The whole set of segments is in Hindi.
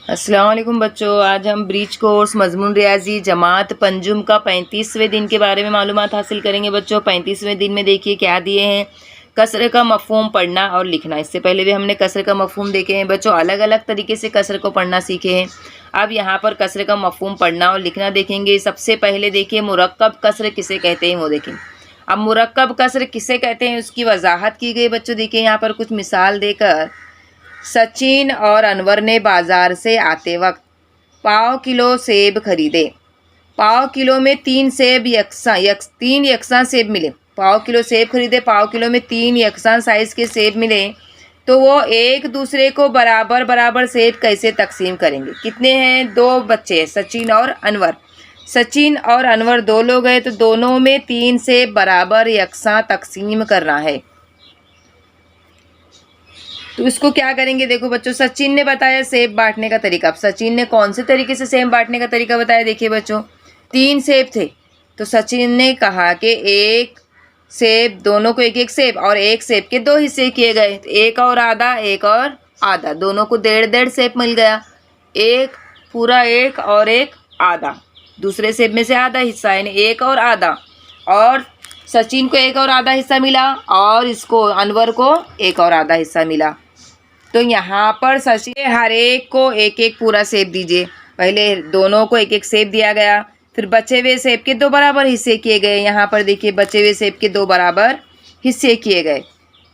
अस्सलाम वालेकुम बच्चों, आज हम ब्रीच कोर्स मजमून रियाजी जमात पंजुम का 35वें दिन के बारे में मालूमात हासिल करेंगे। बच्चों 35वें दिन में देखिए क्या दिए हैं, कसर का मफहूम पढ़ना और लिखना। इससे पहले भी हमने कसर का मफहूम देखे हैं बच्चों, अलग अलग तरीके से कसर को पढ़ना सीखे हैं। अब यहाँ पर कसर का मफहूम पढ़ना और लिखना देखेंगे। सबसे पहले देखिए मुरक्कब कसर किसे कहते हैं वो देखें। अब मुरक्कब कसर किसे कहते हैं उसकी वजाहत की गई बच्चों। देखिए यहाँ पर कुछ मिसाल देकर, सचिन और अनवर ने बाज़ार से आते वक्त पाव किलो सेब खरीदे। पाव किलो में तीन यकसां सेब मिले। पाव किलो सेब खरीदे, पाव किलो में 3 यकसां साइज़ के सेब मिले, तो वो एक दूसरे को बराबर बराबर सेब कैसे तकसीम करेंगे। कितने हैं? 2 बच्चे हैं, सचिन और अनवर। सचिन और अनवर 2 लोग हैं, तो दोनों में 3 सेब बराबर यकसां तकसीम करना है। तो इसको क्या करेंगे, देखो बच्चों, सचिन ने बताया सेब बांटने का तरीका। अब सचिन ने कौन से तरीके से सेब बांटने का तरीका बताया, देखिए बच्चों, 3 सेब थे, तो सचिन ने कहा कि एक सेब, दोनों को एक एक सेब, और एक सेब के 2 हिस्से किए गए, एक और आधा, एक और आधा, दोनों को 1.5 सेब मिल गया। एक पूरा एक और एक आधा, दूसरे सेब में से आधा हिस्सा, यानी एक और आधा, और सचिन को एक और आधा हिस्सा मिला, और इसको अनवर को एक और आधा हिस्सा मिला। तो यहाँ पर सचिन हर एक को एक एक पूरा सेब दीजिए। पहले दोनों को एक एक सेब दिया गया, फिर बचे हुए सेब के 2 बराबर हिस्से किए गए। यहाँ पर देखिए बचे हुए सेब के 2 बराबर हिस्से किए गए।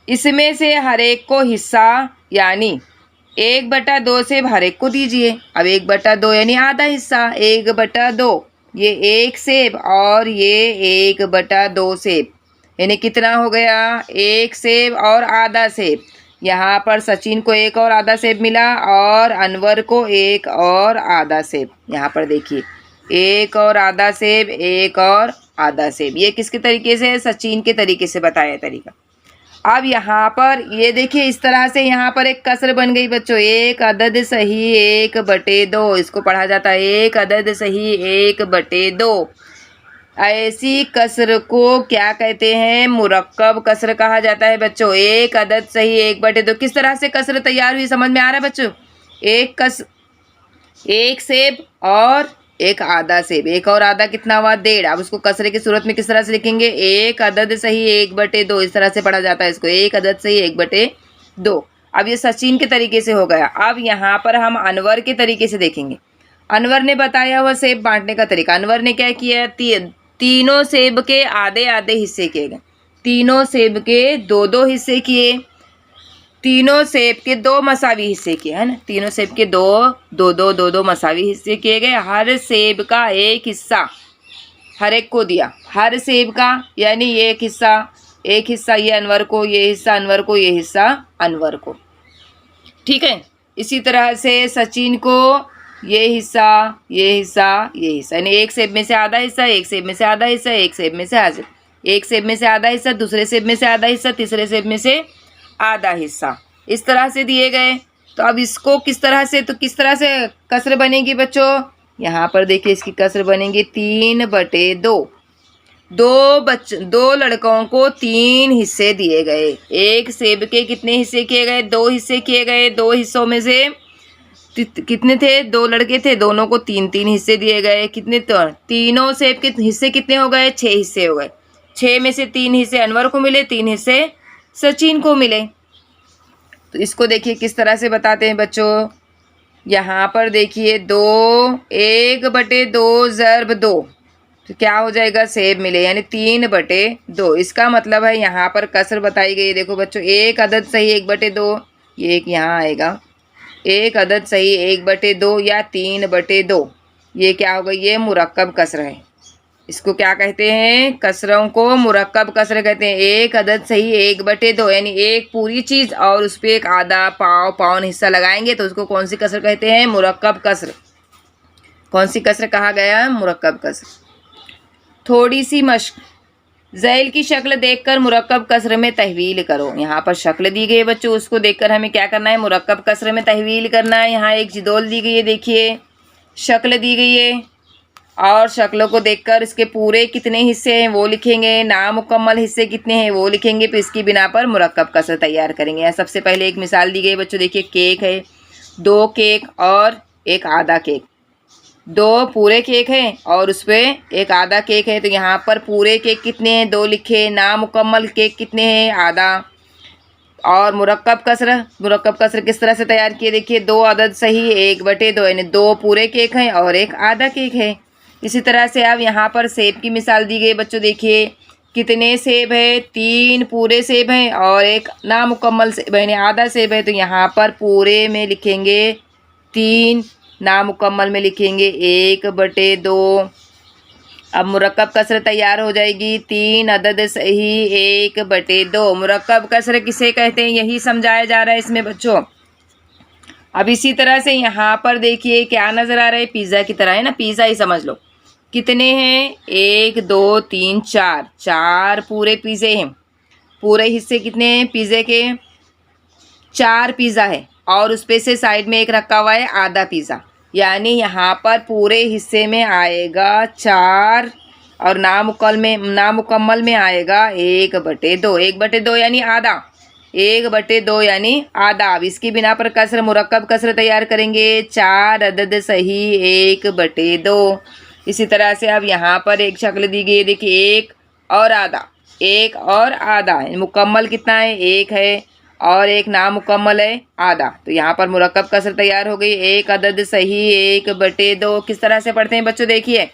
इसमें से हर एक को हिस्सा यानी 1/2 सेब हर एक को दीजिए। अब 1/2 यानी आधा हिस्सा, 1/2 ये 1 सेब और ये 1/2 सेब, यानी कितना हो गया? 1 सेब और आधा सेब। यहाँ पर सचिन को एक और आधा सेब मिला और अनवर को एक और आधा सेब। यहाँ पर देखिए एक और आधा सेब, एक और आधा सेब। ये किसके तरीके से? सचिन के तरीके से बताया तरीका। अब यहाँ पर ये देखिए इस तरह से यहाँ पर एक कसर बन गई बच्चों, 1 अदद सही 1/2। इसको पढ़ा जाता है 1 अदद सही 1/2। ऐसी कसर को क्या कहते हैं? मुरक्कब कसर कहा जाता है बच्चों। 1 अदद सही 1/2 किस तरह से कसर तैयार हुई, समझ में आ रहा है बच्चों? एक सेब और एक आधा सेब, एक और आधा कितना हुआ? 1.5। अब उसको कसरे की सूरत में किस तरह से लिखेंगे? 1 अदद सही 1/2, इस तरह से पढ़ा जाता है इसको, 1 अदद सही 1/2। अब ये सचिन के तरीके से हो गया। अब यहाँ पर हम अनवर के तरीके से देखेंगे। अनवर ने बताया हुआ सेब बांटने का तरीका। अनवर ने क्या किया? तीनों सेब के आधे आधे हिस्से किए गए, तीनों सेब के 2-2 हिस्से किए, तीनों सेब के 2 मसावी हिस्से किए, है ना। तीनों सेब के 2-2 मसावी हिस्से किए गए। हर सेब का एक हिस्सा हर एक को दिया, हर सेब का यानी एक हिस्सा ये अनवर को, ये हिस्सा अनवर को, ये हिस्सा अनवर को, ठीक है। इसी तरह से सचिन को ये हिस्सा, ये हिस्सा, ये हिस्सा, यानी एक सेब में से आधा हिस्सा, एक सेब में से आधा हिस्सा, एक सेब में से आधा हिस्सा, दूसरे सेब में से आधा हिस्सा, तीसरे सेब में से आधा हिस्सा, इस तरह से दिए गए। तो अब इसको किस तरह से कसर बनेगी बच्चों? यहाँ पर देखिए इसकी कसर बनेगी 3/2। 2 लड़कों को 3 हिस्से दिए गए। एक सेब के कितने हिस्से किए गए? 2 हिस्से किए गए। 2 हिस्सों में से कितने थे? 2 लड़के थे, दोनों को 3-3 हिस्से दिए गए। कितने? तो तीनों सेब के हिस्से कितने हो गए? 6 हिस्से हो गए। 6 में से 3 हिस्से अनवर को मिले, 3 हिस्से सचिन को मिले। तो इसको देखिए किस तरह से बताते हैं बच्चों। यहाँ पर देखिए 1/2 ज़रब 2, तो क्या हो जाएगा? सेब मिले, यानी 3/2। इसका मतलब है यहाँ पर कसर बताई गई। देखो बच्चों 1 अदद सही 1/2, ये एक यहाँ आएगा, 1 अदद सही 1/2 या 3/2, ये क्या होगा? ये मुरक्कब कसर है। इसको क्या कहते हैं? कसरों को मुरक्कब कसर कहते हैं। 1 अदद सही 1/2, यानी एक पूरी चीज़ और उस पर एक आधा पावन हिस्सा लगाएंगे तो उसको कौन सी कसर कहते हैं? मुरक्कब कसर। कौन सी कसर कहा गया? मुरक्कब कसर। थोड़ी सी मश्क, ज़ैल की शक्ल देखकर मुरक्कब कसर में तहवील करो। यहाँ पर शक्ल दी गई है बच्चों, उसको देखकर हमें क्या करना है? मुरक्कब कसर में तहवील करना है। यहाँ एक जिदोल दी गई है, देखिए शक्ल दी गई है, और शक्लों को देखकर इसके पूरे कितने हिस्से हैं वो लिखेंगे, नामुकम्मल हिस्से कितने हैं वो लिखेंगे, फिर इसकी बिना पर मुरक्कब कसर तैयार करेंगे। यहाँ सबसे पहले एक मिसाल दी गई बच्चों, देखिए केक है, 2 केक और एक आधा केक। 2 पूरे केक हैं और उस पे एक आधा केक है, तो यहाँ पर पूरे केक कितने हैं 2 लिखे, नामुकम्मल केक कितने हैं आधा। और मुरक्कब कसर किस तरह से तैयार किए देखिए, 2 अदद सही 1/2 यानी 2 पूरे केक हैं और एक आधा केक है। इसी तरह से अब यहाँ पर सेब की मिसाल दी गई बच्चों, देखिए कितने सेब है 3 पूरे सेब हैं और एक नामुकम्मल सेब यानी आधा सेब है, तो यहाँ पर पूरे में लिखेंगे 3, नामुकम्मल में लिखेंगे 1/2। अब मुरक्कब कसर तैयार हो जाएगी, 3 अदद सही 1/2। मुरक्कब कसर किसे कहते हैं यही समझाया जा रहा है इसमें बच्चों। अब इसी तरह से यहाँ पर देखिए क्या नज़र आ रहा है, पिज़्ज़ा की तरह है ना, पिज़्ज़ा ही समझ लो। कितने हैं 1 2 3 4, 4 पूरे पिज़्ज़े हैं। पूरे हिस्से कितने हैं पिज़्ज़े के, 4 पिज़्ज़ा है और उस पे से साइड में एक रखा हुआ है आधा पिज़्ज़ा, यानी यहाँ पर पूरे हिस्से में आएगा 4 और नामुकम्मल में आएगा 1/2। 1/2 यानी आधा, 1/2 यानी आधा। अब इसकी बिना पर कसर मुरक्कब कसर तैयार करेंगे, 4 अदद सही 1/2। इसी तरह से अब यहाँ पर एक शक्ल दी गई है, देखिए 1 और आधा, 1 और आधा, मुकम्मल कितना है 1 है और एक नामुकम्मल है आधा, तो यहाँ पर मुरक्कब कसर तैयार हो गई। 1 अदद सही 1/2 किस तरह से पढ़ते हैं बच्चों देखिए,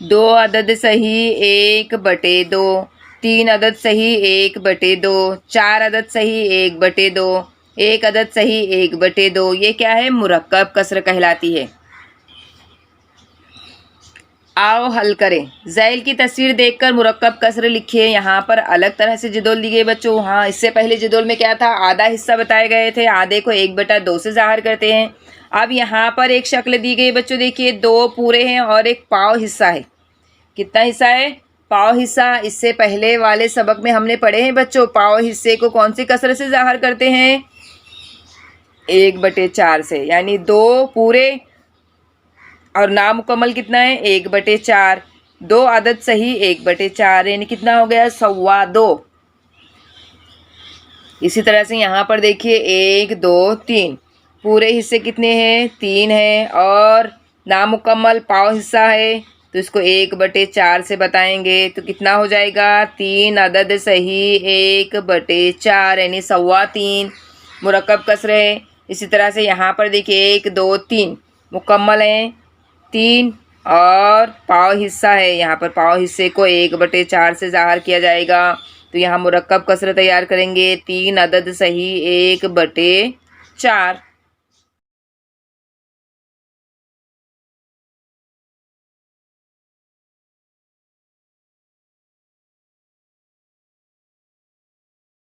2 अदद सही 1/2, 3 अदद सही 1/2, 4 अदद सही 1/2, 1 अदद सही 1/2। ये क्या है मुरक्कब कसर कहलाती है। आओ हल करें। ज़ैल की तस्वीर देखकर मुरक्कब कसर लिखिए। यहाँ पर अलग तरह से जदोल दी गई बच्चों। हाँ, इससे पहले जदोल में क्या था, आधा हिस्सा बताए गए थे, आधे को 1/2 से ज़ाहिर करते हैं। अब यहाँ पर एक शक्ल दी गई बच्चों, देखिए 2 पूरे हैं और एक पाव हिस्सा है। कितना हिस्सा है, पाव हिस्सा। इससे पहले वाले सबक में हमने पढ़े हैं बच्चों, पाव हिस्से को कौन सी कसर से ज़ाहिर करते हैं, 1/4 से, यानी 2 पूरे और नामुकम्मल कितना है 1/4, 2 अदद सही 1/4 यानी कितना हो गया 2.25। इसी तरह से यहाँ पर देखिए 1 2 3 पूरे हिस्से कितने हैं 3 हैं और नामुकम्मल पाव हिस्सा है, तो इसको 1/4 से बताएंगे, तो कितना हो जाएगा 3 अदद सही 1/4 यानी 3.25 मुरक्कब कसर है। इसी तरह से यहाँ पर देखिए 1 2 3 मुकम्मल हैं 3 और पाव हिस्सा है, यहाँ पर पाव हिस्से को 1/4 से ज़ाहिर किया जाएगा, तो यहाँ मुरक्कब कसर तैयार करेंगे 3 अदद सही 1/4।